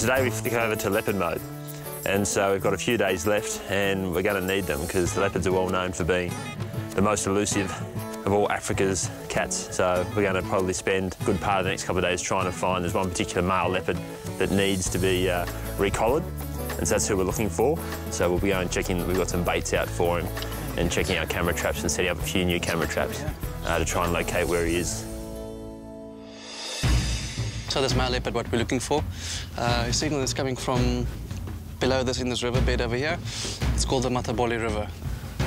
Today we've come over to leopard mode, and so we've got a few days left, and we're going to need them because the leopards are well known for being the most elusive of all Africa's cats. So we're going to probably spend a good part of the next couple of days trying to find, there's one particular male leopard that needs to be recollared, and so that's who we're looking for. So we'll be going checking, we've got some baits out for him, and checking our camera traps and setting up a few new camera traps to try and locate where he is. So this male leopard, what we're looking for, a signal is coming from below this in this riverbed over here. It's called the Matabole River.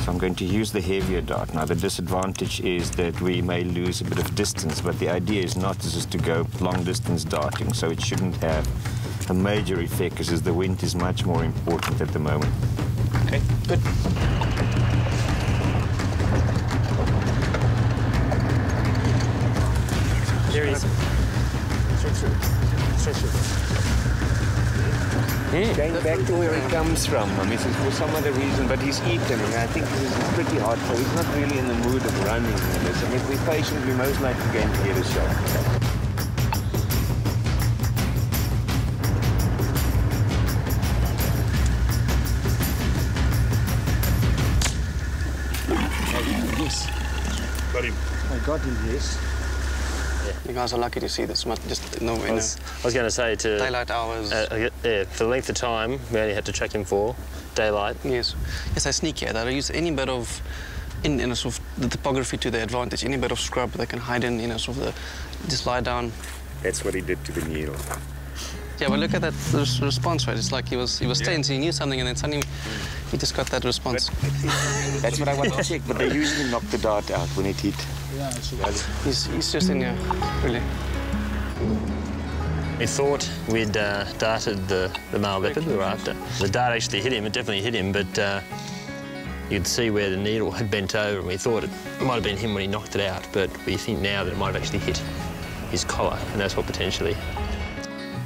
So I'm going to use the heavier dart. Now the disadvantage is that we may lose a bit of distance, but the idea is not just to go long distance darting, so it shouldn't have a major effect because the wind is much more important at the moment. Okay, good. There he is. Going back to where he comes from, I mean, it's for some other reason, but he's eaten, and I think this is pretty hard, so he's not really in the mood of running. And if we're patient, we're most likely going to get a shot. Yes. Got him. I got him, yes. You guys are lucky to see this, just no I was going to say to daylight hours. Yeah, for the length of time we only had to track him for daylight. Yes, I sneak here. They use any bit of, in a sort of the topography to their advantage. Any bit of scrub they can hide in, sort of just lie down. That's what he did to the needle. Yeah, but look at that response rate. It's like he was tense, he knew something, and then suddenly he just got that response. That's what I want to check, but they usually knock the dart out when it hit. Yeah, he's just in here, really. We thought we'd darted the male leopard we were after. The dart actually hit him, it definitely hit him, but you'd see where the needle had bent over, and we thought it might have been him when he knocked it out, but we think now that it might have actually hit his collar, and that's what potentially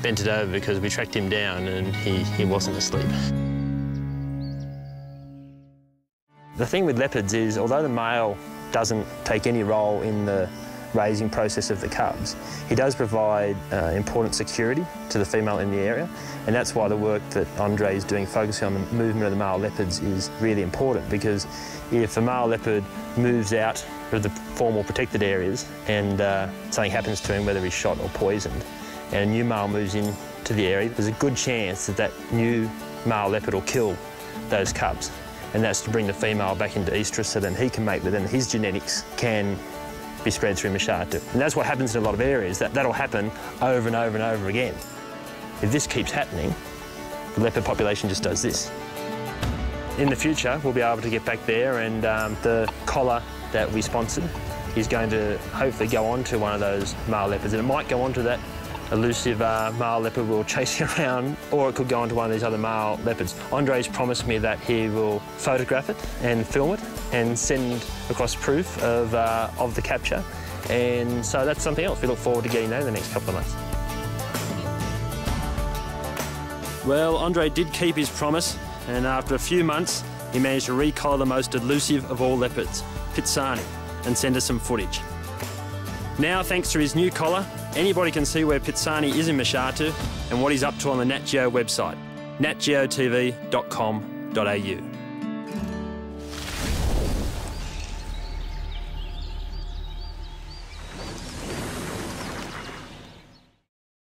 bent it over, because we tracked him down and he wasn't asleep. The thing with leopards is, although the male doesn't take any role in the raising process of the cubs, he does provide important security to the female in the area, and that's why the work that Andre is doing, focusing on the movement of the male leopards, is really important, because if a male leopard moves out of the formal protected areas and something happens to him, whether he's shot or poisoned, and a new male moves into the area, there's a good chance that that new male leopard will kill those cubs. And that's to bring the female back into estrus so then he can mate with them. His genetics can be spread through Mashatu. And that's what happens in a lot of areas. That'll happen over and over and over again. If this keeps happening, the leopard population just does this. In the future, we'll be able to get back there, and the collar that we sponsored is going to hopefully go on to one of those male leopards, and it might go on to that elusive male leopard we're chasing around, or it could go onto one of these other male leopards. Andre's promised me that he will photograph it and film it and send across proof of the capture, and so that's something else we look forward to getting there in the next couple of months. Well, Andre did keep his promise, and after a few months he managed to recollar the most elusive of all leopards, Pitsani, and send us some footage. Now, thanks to his new collar, anybody can see where Pitsani is in Mashatu and what he's up to on the Nat Geo website, natgeotv.com.au.